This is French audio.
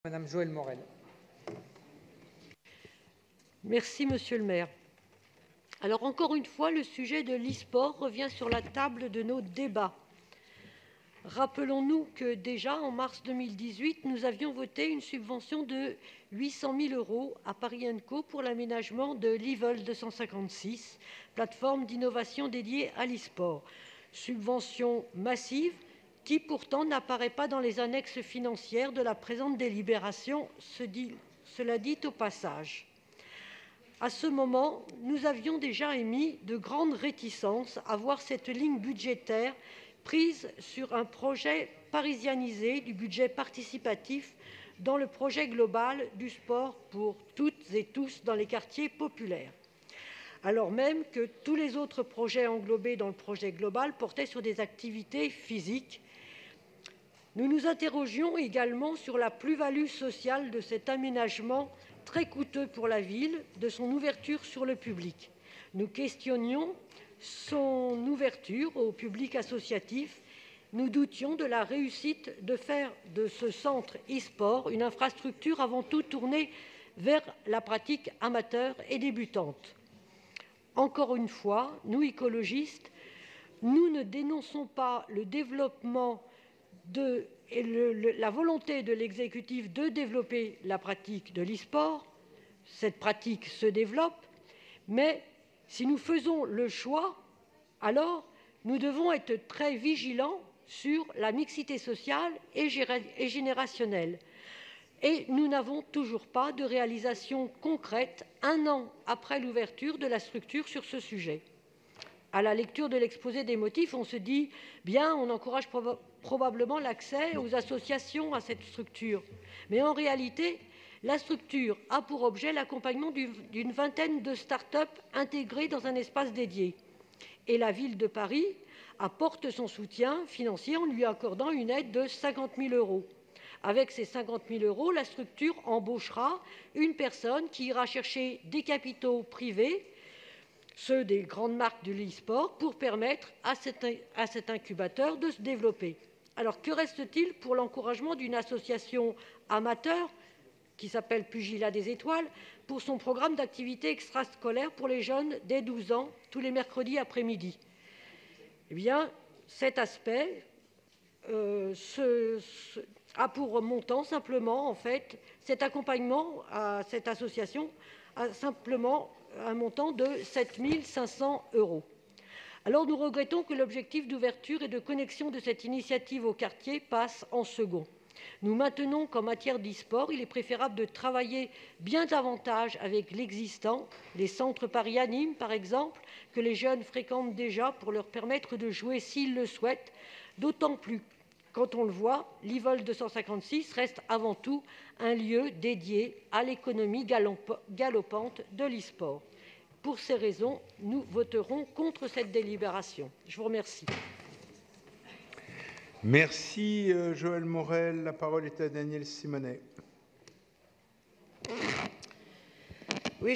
Madame Joëlle Morel. Merci, monsieur le maire. Alors, encore une fois, le sujet de l'e-sport revient sur la table de nos débats. Rappelons-nous que déjà, en mars 2018, nous avions voté une subvention de 800 000 € à Paris & Co pour l'aménagement de l'e-Vol 256, plateforme d'innovation dédiée à l'e-sport. Subvention massive qui pourtant n'apparaît pas dans les annexes financières de la présente délibération, cela dit au passage. À ce moment, nous avions déjà émis de grandes réticences à voir cette ligne budgétaire prise sur un projet parisianisé du budget participatif dans le projet global du sport pour toutes et tous dans les quartiers populaires, alors même que tous les autres projets englobés dans le projet global portaient sur des activités physiques. Nous nous interrogions également sur la plus-value sociale de cet aménagement très coûteux pour la ville, de son ouverture sur le public. Nous questionnions son ouverture au public associatif. Nous doutions de la réussite de faire de ce centre e-sport une infrastructure avant tout tournée vers la pratique amateur et débutante. Encore une fois, nous écologistes, nous ne dénonçons pas le développement la volonté de l'exécutif de développer la pratique de l'e-sport. Cette pratique se développe, mais si nous faisons le choix, alors nous devons être très vigilants sur la mixité sociale et générationnelle. Et nous n'avons toujours pas de réalisation concrète, 1 an après l'ouverture de la structure sur ce sujet. À la lecture de l'exposé des motifs, on se dit bien, on encourage probablement l'accès aux associations à cette structure. Mais en réalité, la structure a pour objet l'accompagnement d'une vingtaine de start-up intégrées dans un espace dédié. Et la ville de Paris apporte son soutien financier en lui accordant une aide de 50 000 €. Avec ces 50 000 €, la structure embauchera une personne qui ira chercher des capitaux privés, ceux des grandes marques de l'e-sport, pour permettre à cet incubateur de se développer. Alors, que reste-t-il pour l'encouragement d'une association amateur qui s'appelle Pugilat des Étoiles pour son programme d'activités extrascolaires pour les jeunes dès 12 ans, tous les mercredis après-midi? Eh bien, cet aspect a pour montant simplement, en fait, cet accompagnement à cette association a simplement un montant de 7 500 €. Alors nous regrettons que l'objectif d'ouverture et de connexion de cette initiative au quartier passe en second. Nous maintenons qu'en matière d'e-sport, il est préférable de travailler bien davantage avec l'existant, les centres Paris Anime par exemple, que les jeunes fréquentent déjà pour leur permettre de jouer s'ils le souhaitent, d'autant plus quand on le voit, l'e-Vol 256 reste avant tout un lieu dédié à l'économie galopante de l'e-sport. Pour ces raisons, nous voterons contre cette délibération. Je vous remercie. Merci, Joëlle Morel. La parole est à Daniel Simonet. Oui,